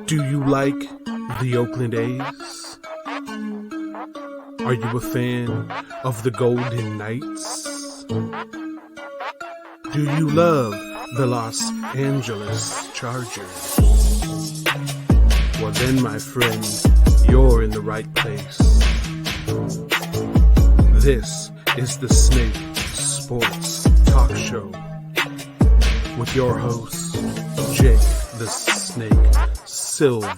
Do you like the Oakland A's? Are you a fan of the Golden Knights? Do you love the Los Angeles Chargers? Well then, my friend, you're in the right place. This is the Snake Sports Talk Show with your host, Jake the Snake Silva,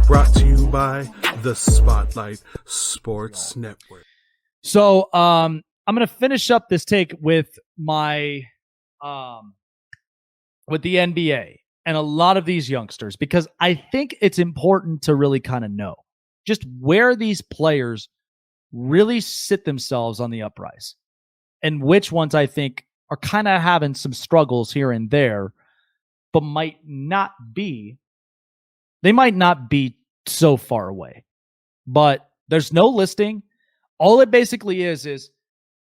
brought to you by the Spotlight Sports Network. So I'm going to finish up this take with my with the NBA and a lot of these youngsters, because I think it's important to really kind of know just where these players really sit themselves on the uprise and which ones I think are kind of having some struggles here and there, but they might not be so far away. But there's no listing. All it basically is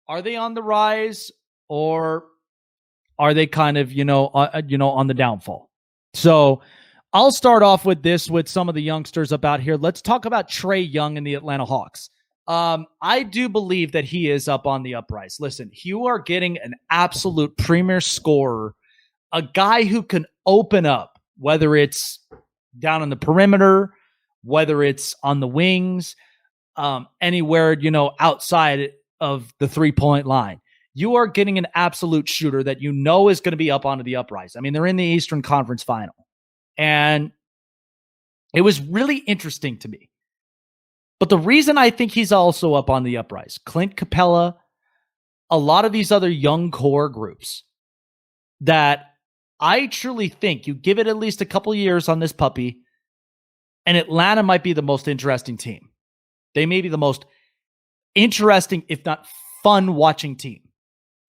are they on the rise or are they kind of, on the downfall? So I'll start off with this with some of the youngsters about here. Let's talk about Trae Young and the Atlanta Hawks. I do believe that he is up on the uprise. Listen, you are getting an absolute premier scorer, a guy who can open up, whether it's down on the perimeter, whether it's on the wings, anywhere, outside of the 3-point line. You are getting an absolute shooter that is going to be up onto the uprise. I mean, they're in the Eastern Conference Final. And it was really interesting to me. But the reason I think he's also up on the uprise, Clint Capella, a lot of these other young core groups that I truly think you give it at least a couple years on this puppy, and Atlanta might be the most interesting team. They may be the most interesting, if not fun, watching team.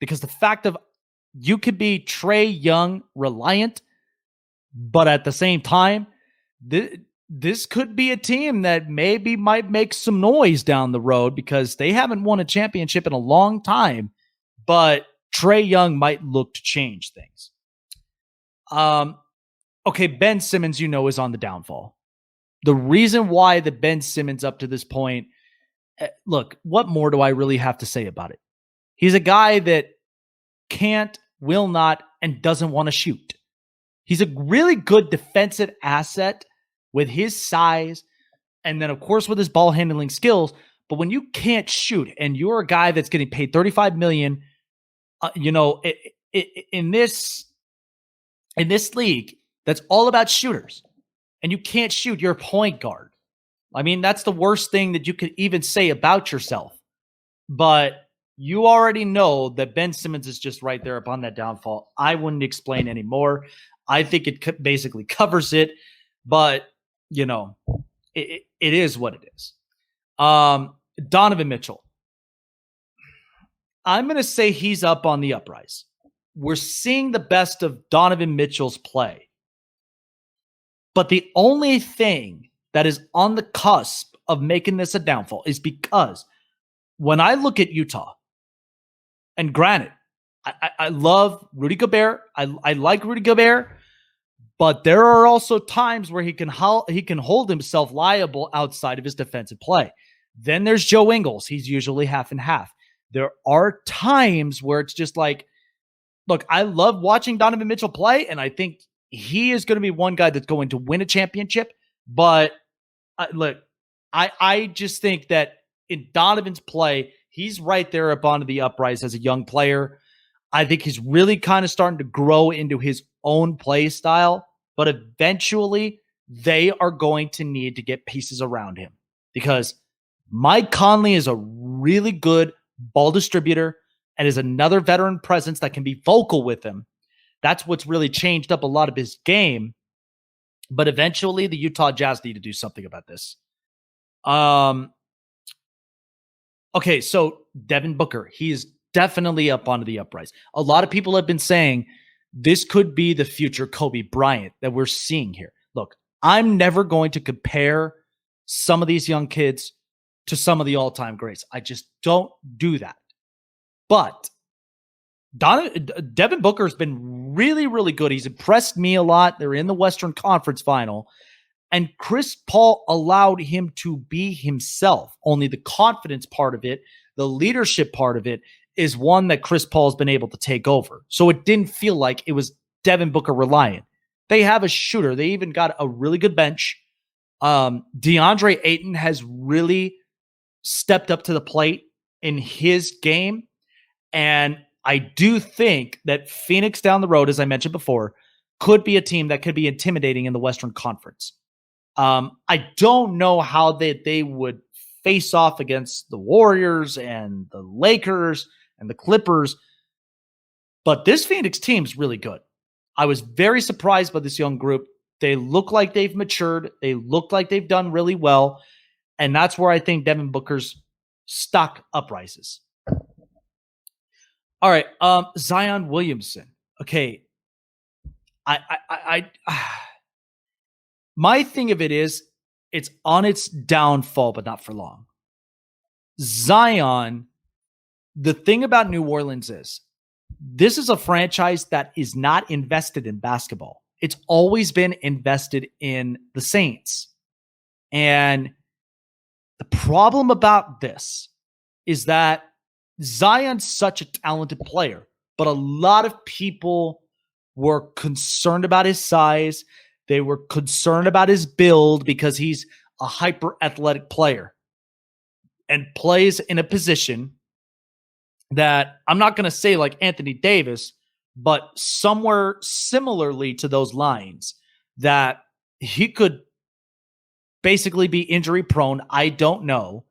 Because the fact of you could be Trae Young reliant, but at the same time, this could be a team that maybe might make some noise down the road because they haven't won a championship in a long time, but Trae Young might look to change things. Okay, Ben Simmons, is on the downfall. The reason why the Ben Simmons up to this point, look, what more do I really have to say about it? He's a guy that can't, will not, and doesn't want to shoot. He's a really good defensive asset with his size and then, of course, with his ball handling skills. But when you can't shoot and you're a guy that's getting paid $35 million, in this league, that's all about shooters, and you can't shoot, you're a point guard. I mean, that's the worst thing that you could even say about yourself. But you already know that Ben Simmons is just right there upon that downfall. I wouldn't explain anymore. I think it basically covers it, but it is what it is. Donovan Mitchell. I'm going to say he's up on the uprise. We're seeing the best of Donovan Mitchell's play. But the only thing that is on the cusp of making this a downfall is because when I look at Utah, and granted, I love Rudy Gobert. I like Rudy Gobert, but there are also times where he can hold himself liable outside of his defensive play. Then there's Joe Ingles. He's usually half and half. There are times where it's just like, look, I love watching Donovan Mitchell play, and I think he is going to be one guy that's going to win a championship. But I just think that in Donovan's play, he's right there up onto the uprise as a young player. I think he's really kind of starting to grow into his own play style, but eventually they are going to need to get pieces around him because Mike Conley is a really good ball distributor and is another veteran presence that can be vocal with him. That's what's really changed up a lot of his game. But eventually the Utah Jazz need to do something about this. Okay, so Devin Booker, he is definitely up onto the uprise. A lot of people have been saying this could be the future Kobe Bryant that we're seeing here. Look, I'm never going to compare some of these young kids to some of the all-time greats. I just don't do that. But Devin Booker has been really, really good. He's impressed me a lot. They're in the Western Conference Final. And Chris Paul allowed him to be himself. Only the confidence part of it, the leadership part of it, is one that Chris Paul has been able to take over. So it didn't feel like it was Devin Booker reliant. They have a shooter. They even got a really good bench. DeAndre Ayton has really stepped up to the plate in his game. And I do think that Phoenix down the road, as I mentioned before, could be a team that could be intimidating in the Western Conference. I don't know how they would face off against the Warriors and the Lakers and the Clippers, but this Phoenix team is really good. I was very surprised by this young group. They look like they've matured. They look like they've done really well. And that's where I think Devin Booker's stock uprises. All right. Zion Williamson. Okay. My thing of it is it's on its downfall, but not for long. Zion, the thing about New Orleans is this is a franchise that is not invested in basketball. It's always been invested in the Saints. And the problem about this is that Zion's such a talented player, but a lot of people were concerned about his size. They were concerned about his build because he's a hyper athletic player and plays in a position that I'm not going to say like Anthony Davis, but somewhere similarly to those lines that he could basically be injury prone. I don't know,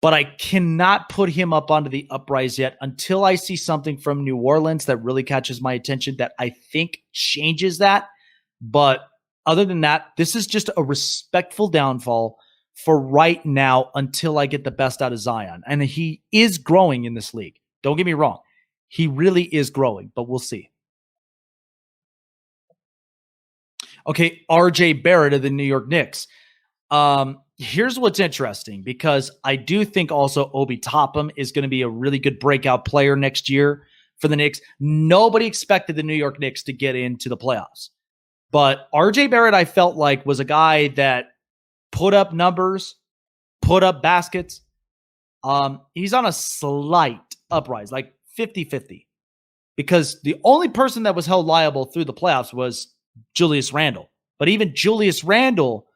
but I cannot put him up onto the uprise yet until I see something from New Orleans that really catches my attention that I think changes that. But other than that, this is just a respectful downfall for right now until I get the best out of Zion. And he is growing in this league. Don't get me wrong. He really is growing, but we'll see. Okay, RJ Barrett of the New York Knicks. Here's what's interesting, because I do think also Obi Toppin is going to be a really good breakout player next year for the Knicks. Nobody expected the New York Knicks to get into the playoffs. But RJ Barrett, I felt like, was a guy that put up numbers, put up baskets. He's on a slight uprise, like 50-50. Because the only person that was held liable through the playoffs was Julius Randle. But even Julius Randle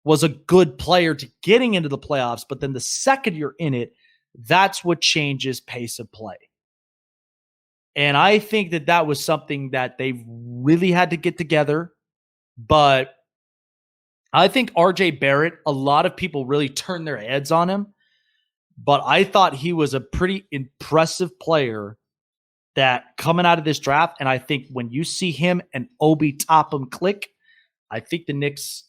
was a good player to getting into the playoffs. But then the second you're in it, that's what changes pace of play. And I think that that was something that they really had to get together. But I think RJ Barrett, a lot of people really turned their heads on him. But I thought he was a pretty impressive player that coming out of this draft. And I think when you see him and Obi Toppin click, I think the Knicks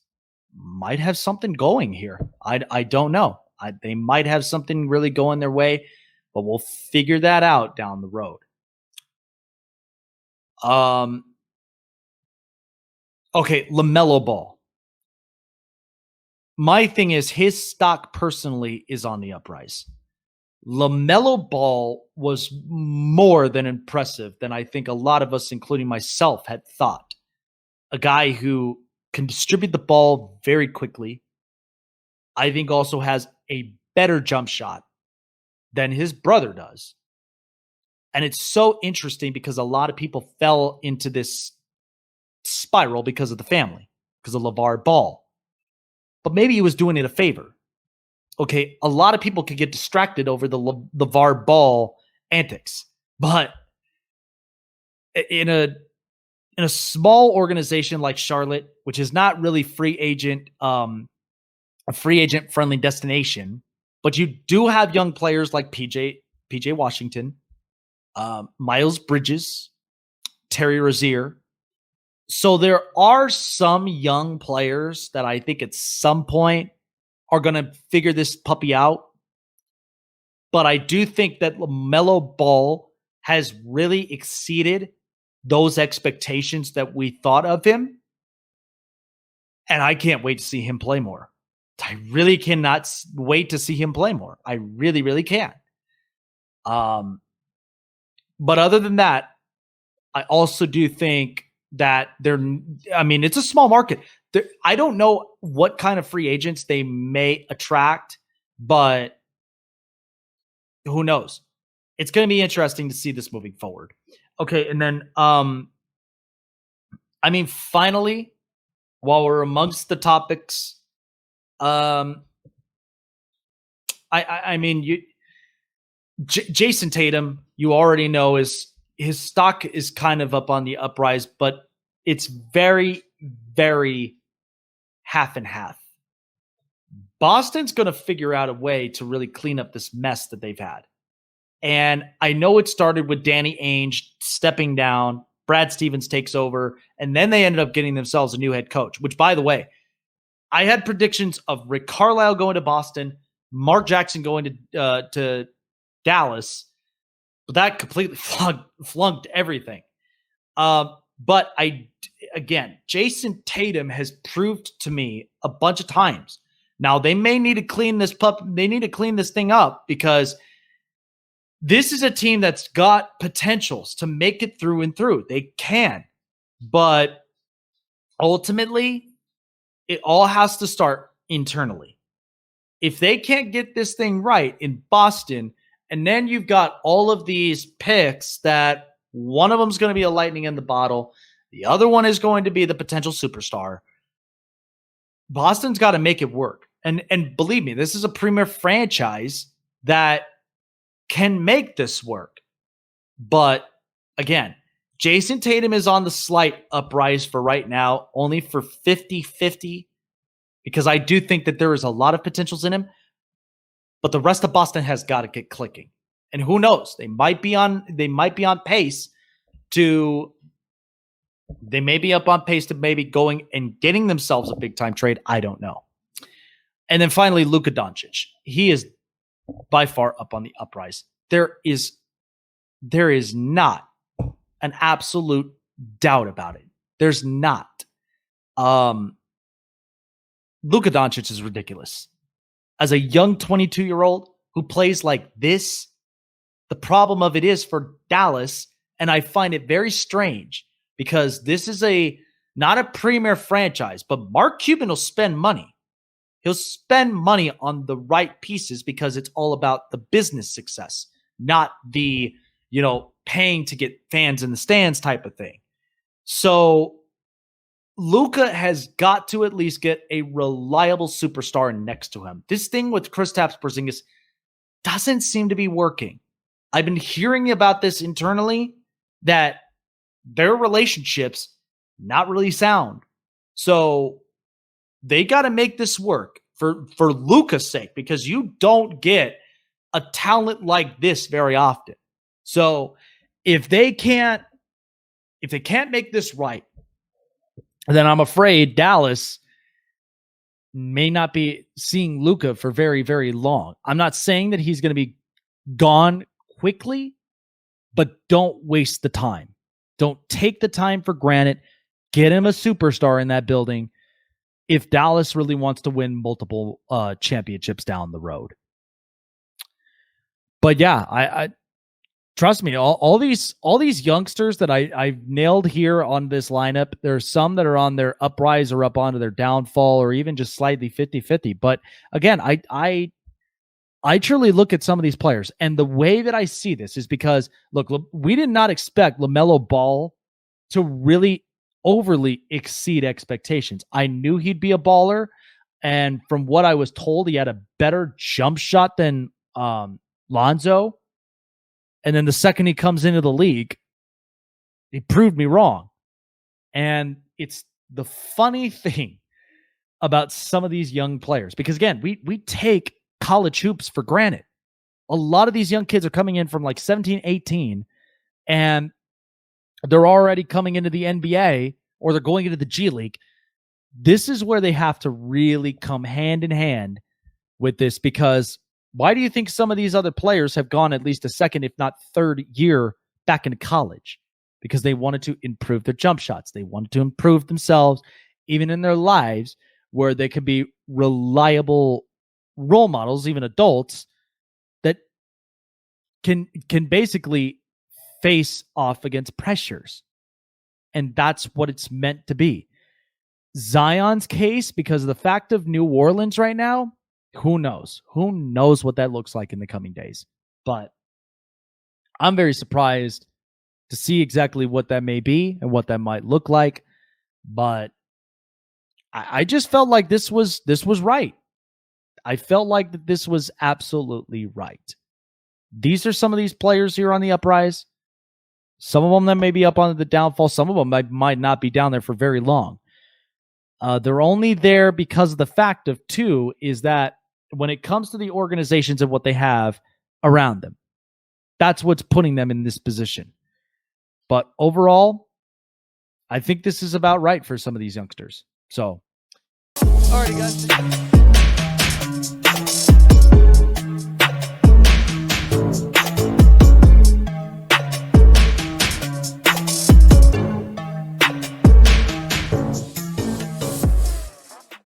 might have something going here. I don't know. They might have something really going their way, but we'll figure that out down the road. Okay, LaMelo Ball. My thing is his stock personally is on the uprise. LaMelo Ball was more than impressive than I think a lot of us, including myself, had thought. A guy who can distribute the ball very quickly. I think also has a better jump shot than his brother does. And it's so interesting because a lot of people fell into this spiral because of the family, because of LeVar Ball. But maybe he was doing it a favor. Okay, a lot of people could get distracted over the LeVar Ball antics. But in a small organization like Charlotte, which is not really a free agent friendly destination, but you do have young players like PJ Washington, Miles Bridges, Terry Rozier. So there are some young players that I think at some point are going to figure this puppy out. But I do think that LaMelo Ball has really exceeded those expectations that we thought of him. And I can't wait to see him play more. I really cannot wait to see him play more. I really, really can. But other than that, I also do think that it's a small market. I don't know what kind of free agents they may attract, but who knows? It's going to be interesting to see this moving forward. Okay, and then finally, while we're amongst the topics, Jason Tatum, you already know, his stock is kind of up on the uprise, but it's very, very half and half. Boston's going to figure out a way to really clean up this mess that they've had. And I know it started with Danny Ainge stepping down, Brad Stevens takes over, and then they ended up getting themselves a new head coach, which, by the way, I had predictions of Rick Carlisle going to Boston, Mark Jackson going to Dallas, but that completely flunked everything. But Jason Tatum has proved to me a bunch of times. Now they may need to clean this They need to clean this thing up, because this is a team that's got potentials to make it through and through. They can, but ultimately, it all has to start internally. If they can't get this thing right in Boston, and then you've got all of these picks that one of them is going to be a lightning in the bottle, the other one is going to be the potential superstar. Boston's got to make it work. And believe me, this is a premier franchise that can make this work. But again, Jason Tatum is on the slight uprise for right now, only for 50-50, because I do think that there is a lot of potentials in him. But the rest of Boston has got to get clicking. And who knows? They might be on pace to maybe going and getting themselves a big time trade. I don't know. And then finally, Luka Doncic. He is by far up on the uprise. There is not an absolute doubt about it. There's not. Luka Doncic is ridiculous. As a young 22-year-old who plays like this, the problem of it is for Dallas, and I find it very strange, because this is not a premier franchise, but Mark Cuban will spend money. He'll spend money on the right pieces, because it's all about the business success, not the, paying to get fans in the stands type of thing. So Luka has got to at least get a reliable superstar next to him. This thing with Kristaps Porzingis doesn't seem to be working. I've been hearing about this internally, that their relationships not really sound. So they got to make this work for Luka's sake, because you don't get a talent like this very often. So if they can't make this right, then I'm afraid Dallas may not be seeing Luka for very, very long. I'm not saying that he's going to be gone quickly, but don't waste the time. Don't take the time for granted. Get him a superstar in that building if Dallas really wants to win multiple championships down the road. But yeah, I trust me, all these youngsters that I've nailed here on this lineup, there's some that are on their uprise or up onto their downfall, or even just slightly 50-50. But again, I truly look at some of these players, and the way that I see this is because, look, we did not expect LaMelo Ball to really overly exceed expectations. I knew he'd be a baller, and from what I was told, he had a better jump shot than Lonzo. And then the second he comes into the league, he proved me wrong. And it's the funny thing about some of these young players, because again, we take college hoops for granted. A lot of these young kids are coming in from like 17, 18, and they're already coming into the NBA, or they're going into the G League. This is where they have to really come hand in hand with this, because why do you think some of these other players have gone at least a second, if not third year back into college? Because they wanted to improve their jump shots. They wanted to improve themselves, even in their lives, where they could be reliable role models, even adults, that can basically face off against pressures. And that's what it's meant to be. Zion's case, because of the fact of New Orleans right now, who knows? Who knows what that looks like in the coming days? But I'm very surprised to see exactly what that may be and what that might look like. But I just felt like this was right. I felt like that this was absolutely right. These are some of these players here on the uprise. Some of them that may be up on the downfall. Some of them might not be down there for very long. They're only there because of the fact of, too, is that when it comes to the organizations and what they have around them, that's what's putting them in this position. But overall, I think this is about right for some of these youngsters. So, all right, guys.